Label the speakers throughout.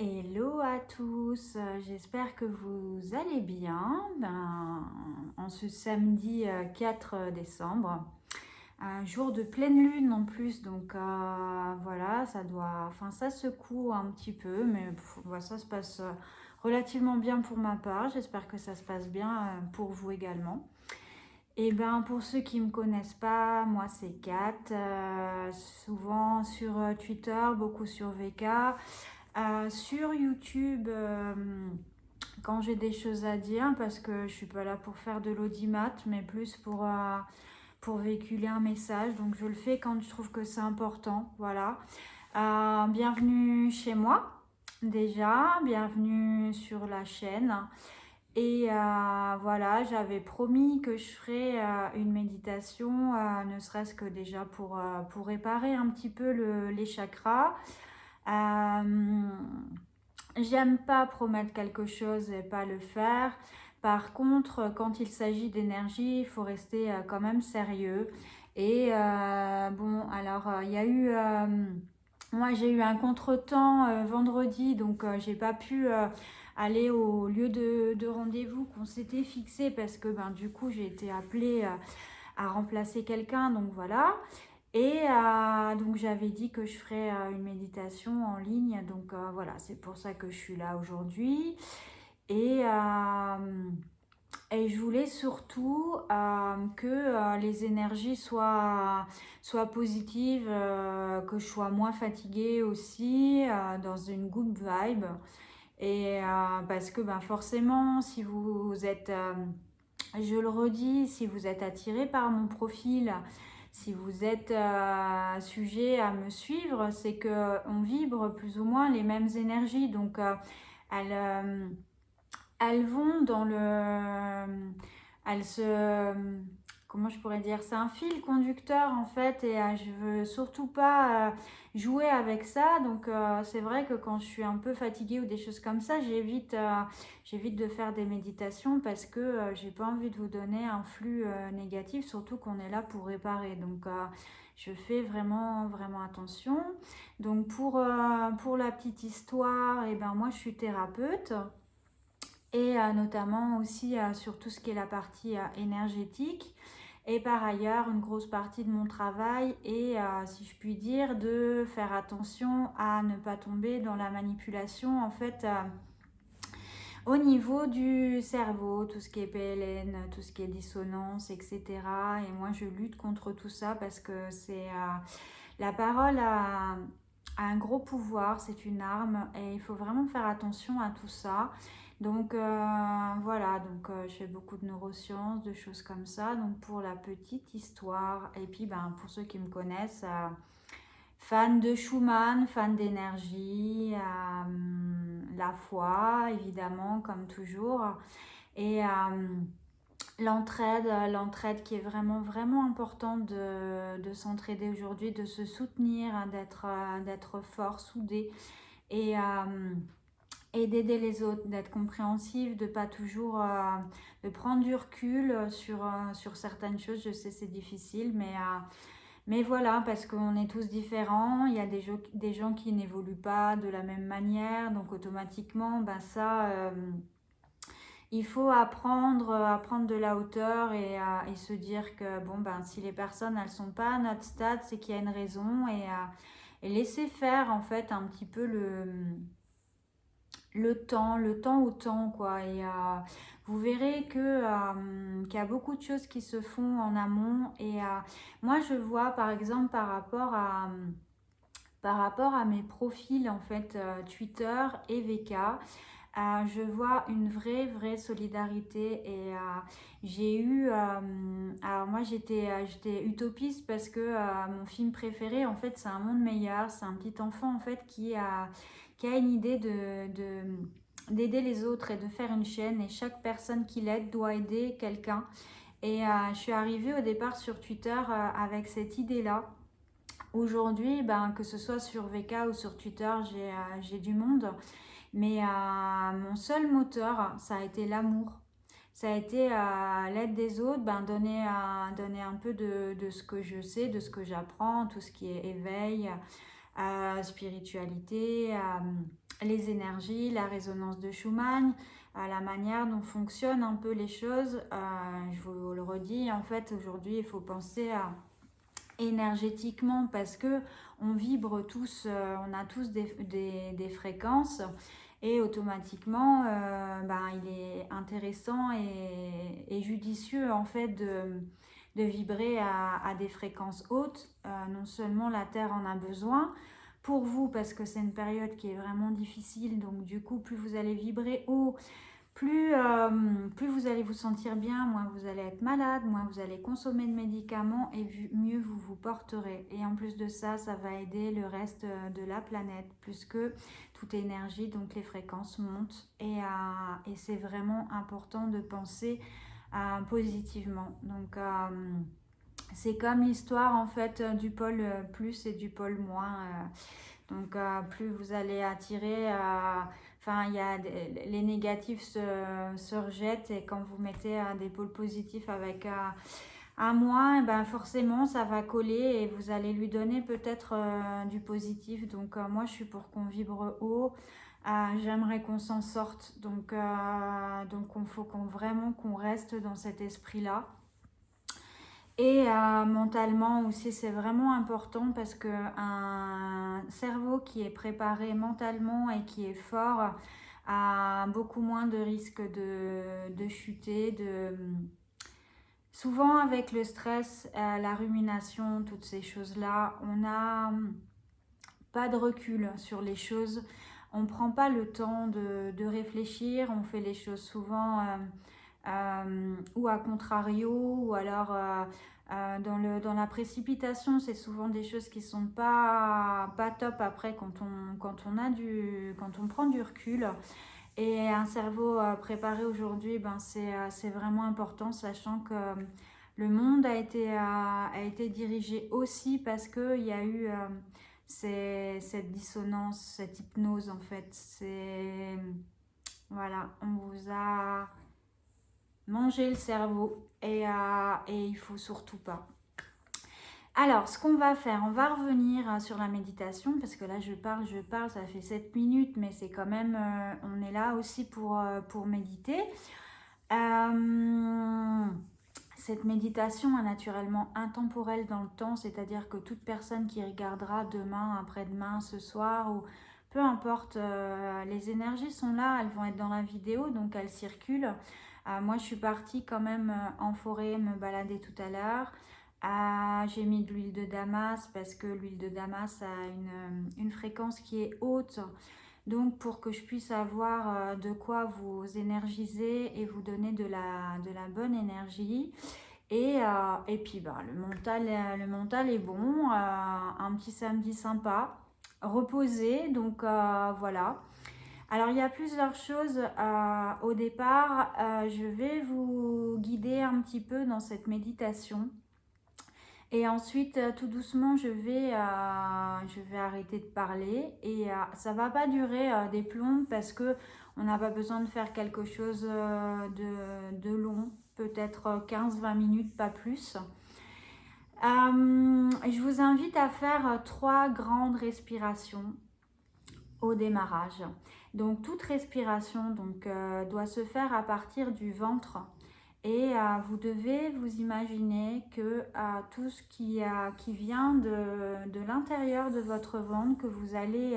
Speaker 1: Hello à tous, j'espère que vous allez bien. En ce samedi 4 décembre, un jour de pleine lune en plus, donc voilà, ça secoue un petit peu, mais voilà, ça se passe relativement bien pour ma part. J'espère que ça se passe bien pour vous également. Et ben pour ceux qui ne me connaissent pas, moi c'est Kat, souvent sur Twitter, beaucoup sur VK. Sur YouTube, quand j'ai des choses à dire, parce que je suis pas là pour faire de l'audimat, mais plus pour véhiculer un message. Donc je le fais quand je trouve que c'est important. Voilà. Bienvenue chez moi, déjà. Bienvenue sur la chaîne. Et voilà, j'avais promis que je ferais une méditation, ne serait-ce que déjà pour réparer un petit peu les chakras. Euh, J'aime pas promettre quelque chose et pas le faire. Par contre, quand il s'agit d'énergie, il faut rester quand même sérieux. Et bon, alors il y a eu, moi j'ai eu un contretemps vendredi, donc j'ai pas pu aller au lieu de rendez-vous qu'on s'était fixé parce que ben du coup j'ai été appelée à remplacer quelqu'un, donc voilà. Et donc j'avais dit que je ferais une méditation en ligne, donc voilà, c'est pour ça que je suis là aujourd'hui. Et, euh, et je voulais surtout que les énergies soient positives, que je sois moins fatiguée aussi, dans une good vibe. Et parce que ben, forcément, si vous êtes, je le redis, si vous êtes attiré par mon profil, si vous êtes sujet à me suivre, c'est que on vibre plus ou moins les mêmes énergies. Donc elles, euh, elles vont dans le, elles se, comment je pourrais dire, c'est un fil conducteur en fait, et je veux surtout pas jouer avec ça. Donc c'est vrai que quand je suis un peu fatiguée ou des choses comme ça, j'évite de faire des méditations parce que j'ai pas envie de vous donner un flux négatif, surtout qu'on est là pour réparer. Donc je fais vraiment vraiment attention. Donc pour la petite histoire, et ben moi je suis thérapeute et notamment aussi sur tout ce qui est la partie énergétique. Et par ailleurs, une grosse partie de mon travail est, si je puis dire, de faire attention à ne pas tomber dans la manipulation en fait au niveau du cerveau, tout ce qui est PLN, tout ce qui est dissonance, etc. Et moi, je lutte contre tout ça parce que la parole a un gros pouvoir, c'est une arme et il faut vraiment faire attention à tout ça. Donc voilà, donc je fais beaucoup de neurosciences, de choses comme ça. Donc pour la petite histoire, et puis ben, pour ceux qui me connaissent, fan de Schumann, fan d'énergie, la foi évidemment comme toujours, et l'entraide qui est vraiment vraiment importante de s'entraider aujourd'hui, de se soutenir, hein, d'être fort, soudé, et d'aider les autres, d'être compréhensif, de pas toujours de prendre du recul sur certaines choses. Je sais c'est difficile, mais voilà, parce qu'on est tous différents. Il y a des gens qui n'évoluent pas de la même manière, donc automatiquement ben ça il faut à prendre de la hauteur et se dire que bon ben si les personnes elles sont pas à notre stade, c'est qu'il y a une raison, et laisser faire en fait un petit peu le temps au temps, quoi. Et vous verrez qu'il y a beaucoup de choses qui se font en amont. Et moi, je vois, par exemple, par rapport à mes profils, en fait, Twitter et VK, je vois une vraie solidarité. Et j'ai eu, alors moi j'étais utopiste parce que mon film préféré en fait c'est Un monde meilleur. C'est un petit enfant en fait qui a une idée d'aider les autres et de faire une chaîne, et chaque personne qui l'aide doit aider quelqu'un. Et je suis arrivée au départ sur Twitter avec cette idée-là. Aujourd'hui, ben, que ce soit sur VK ou sur Twitter, j'ai du monde. Mais mon seul moteur, ça a été l'amour. Ça a été l'aide des autres, ben, donner un peu de ce que je sais, de ce que j'apprends, tout ce qui est éveil, spiritualité, les énergies, la résonance de Schumann, la manière dont fonctionnent un peu les choses. Je vous le redis, en fait, aujourd'hui, il faut penser à énergétiquement parce que on vibre tous, on a tous des fréquences et automatiquement, il est intéressant et judicieux en fait de vibrer à des fréquences hautes. Non seulement la Terre en a besoin, pour vous parce que c'est une période qui est vraiment difficile, donc du coup plus vous allez vibrer haut, plus vous allez vous sentir bien, moins vous allez être malade, moins vous allez consommer de médicaments et mieux vous vous porterez. Et en plus de ça, ça va aider le reste de la planète puisque toute énergie, donc les fréquences montent et c'est vraiment important de penser positivement. Donc c'est comme l'histoire en fait du pôle plus et du pôle moins. Donc plus vous allez attirer, il y a les négatifs se rejettent et quand vous mettez des pôles positifs avec un moins, ben forcément ça va coller et vous allez lui donner peut-être du positif. Donc moi je suis pour qu'on vibre haut. J'aimerais qu'on s'en sorte. Donc il faut vraiment qu'on reste dans cet esprit-là. Et mentalement aussi, c'est vraiment important parce qu'un cerveau qui est préparé mentalement et qui est fort a beaucoup moins de risques de chuter. Souvent avec le stress, la rumination, toutes ces choses-là, on n'a pas de recul sur les choses. On ne prend pas le temps de réfléchir, on fait les choses souvent ou à contrario, ou alors dans la précipitation. C'est souvent des choses qui sont pas top après quand on prend du recul. Et un cerveau préparé aujourd'hui, c'est vraiment important, sachant que le monde a été dirigé aussi parce qu'il y a eu cette dissonance, cette hypnose en fait. Voilà, on vous a mangé le cerveau et il faut surtout pas. Alors, ce qu'on va faire, on va revenir sur la méditation parce que là je parle, ça fait 7 minutes, mais c'est quand même, on est là aussi pour méditer. Cette méditation est naturellement intemporelle dans le temps, c'est-à-dire que toute personne qui regardera demain, après-demain, ce soir, ou peu importe, les énergies sont là, elles vont être dans la vidéo, donc elles circulent. Moi, je suis partie quand même en forêt me balader tout à l'heure. J'ai mis de l'huile de Damas parce que l'huile de Damas a une fréquence qui est haute. Donc pour que je puisse avoir de quoi vous énergiser et vous donner de la bonne énergie. Et puis le mental est bon, un petit samedi sympa, reposé, donc voilà. Alors il y a plusieurs choses au départ, je vais vous guider un petit peu dans cette méditation. Et ensuite, tout doucement, je vais arrêter de parler et ça va pas durer des plombs parce que on n'a pas besoin de faire quelque chose de long, peut-être 15-20 minutes, pas plus. Je vous invite à faire 3 grandes respirations au démarrage. Donc toute respiration doit se faire à partir du ventre. Et vous devez vous imaginer que tout ce qui vient de l'intérieur de votre ventre, que vous allez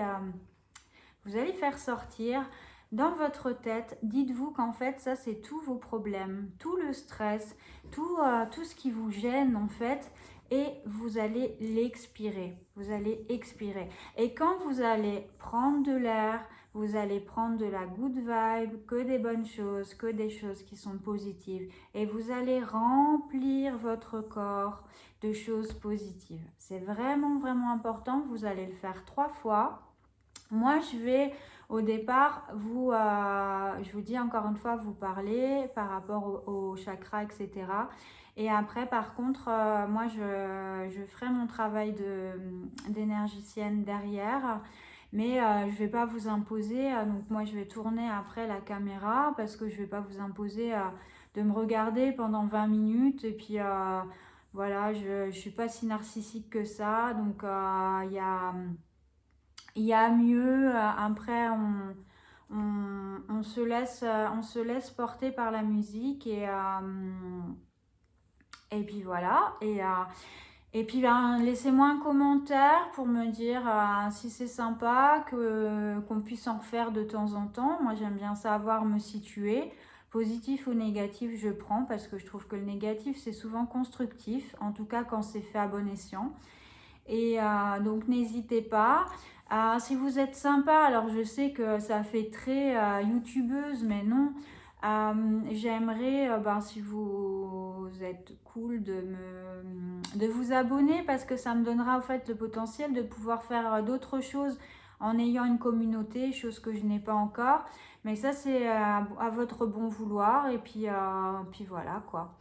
Speaker 1: faire sortir dans votre tête, dites-vous qu'en fait, ça c'est tous vos problèmes, tout le stress, tout ce qui vous gêne en fait, et vous allez l'expirer. Vous allez expirer. Et quand vous allez prendre de l'air, vous allez prendre de la good vibe, que des bonnes choses, que des choses qui sont positives. Et vous allez remplir votre corps de choses positives. C'est vraiment, vraiment important. Vous allez le faire 3 fois. Moi, je vais au départ, je vous dis encore une fois, vous parler par rapport au chakra, etc. Et après, par contre, moi, je ferai mon travail d'énergicienne derrière. Mais je ne vais pas vous imposer, donc moi je vais tourner après la caméra parce que je ne vais pas vous imposer de me regarder pendant 20 minutes. Et puis voilà, je ne suis pas si narcissique que ça. Donc il y a mieux. Après, on se laisse porter par la musique et puis voilà. Et puis ben, laissez-moi un commentaire pour me dire si c'est sympa, qu'on puisse en refaire de temps en temps. Moi j'aime bien savoir me situer. Positif ou négatif, je prends parce que je trouve que le négatif c'est souvent constructif, en tout cas quand c'est fait à bon escient. Et donc n'hésitez pas. Si vous êtes sympa, alors je sais que ça fait très youtubeuse, mais non. J'aimerais, si vous êtes cool, de vous abonner parce que ça me donnera en fait le potentiel de pouvoir faire d'autres choses en ayant une communauté, chose que je n'ai pas encore. Mais ça, c'est à votre bon vouloir. Et puis voilà quoi.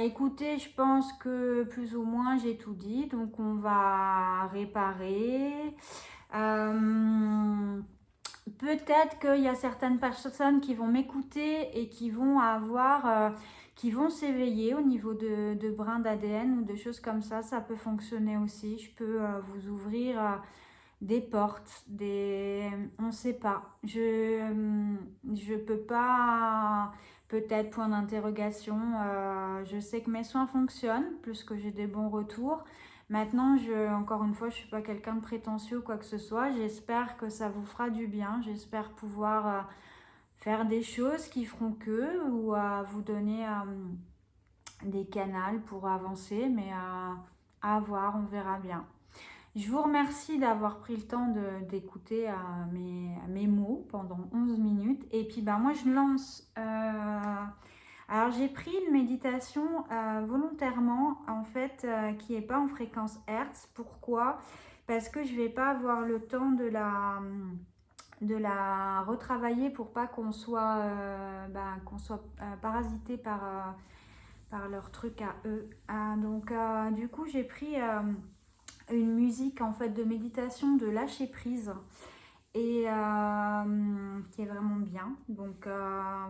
Speaker 1: Écoutez, je pense que plus ou moins j'ai tout dit, donc on va réparer. Euh, Peut-être qu'il y a certaines personnes qui vont m'écouter et qui vont s'éveiller au niveau de brins d'ADN ou de choses comme ça. Ça peut fonctionner aussi. Je peux vous ouvrir des portes, on ne sait pas. Je peux pas, peut-être point d'interrogation. Je sais que mes soins fonctionnent, plus que j'ai des bons retours. Maintenant, encore une fois, je suis pas quelqu'un de prétentieux ou quoi que ce soit. J'espère que ça vous fera du bien. J'espère pouvoir faire des choses qui feront que ou vous donner des canaux pour avancer, mais à voir, on verra bien. Je vous remercie d'avoir pris le temps d'écouter mes mots pendant 11 minutes. Et puis moi je lance. Alors j'ai pris une méditation volontairement en fait qui n'est pas en fréquence Hertz. Pourquoi? Parce que je ne vais pas avoir le temps de la retravailler pour pas qu'on soit, parasité par leur truc à eux. Donc du coup j'ai pris une musique en fait de méditation de lâcher prise et qui est vraiment bien. Donc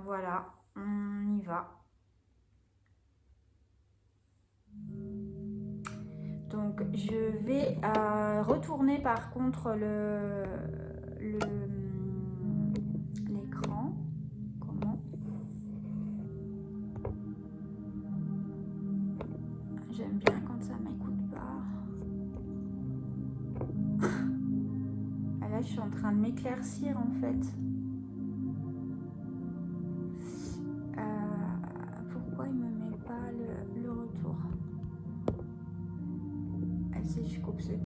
Speaker 1: voilà, on y va. Donc je vais retourner par contre l'écran. Comment? J'aime bien quand ça m'écoute pas. Là, je suis en train de m'éclaircir en fait.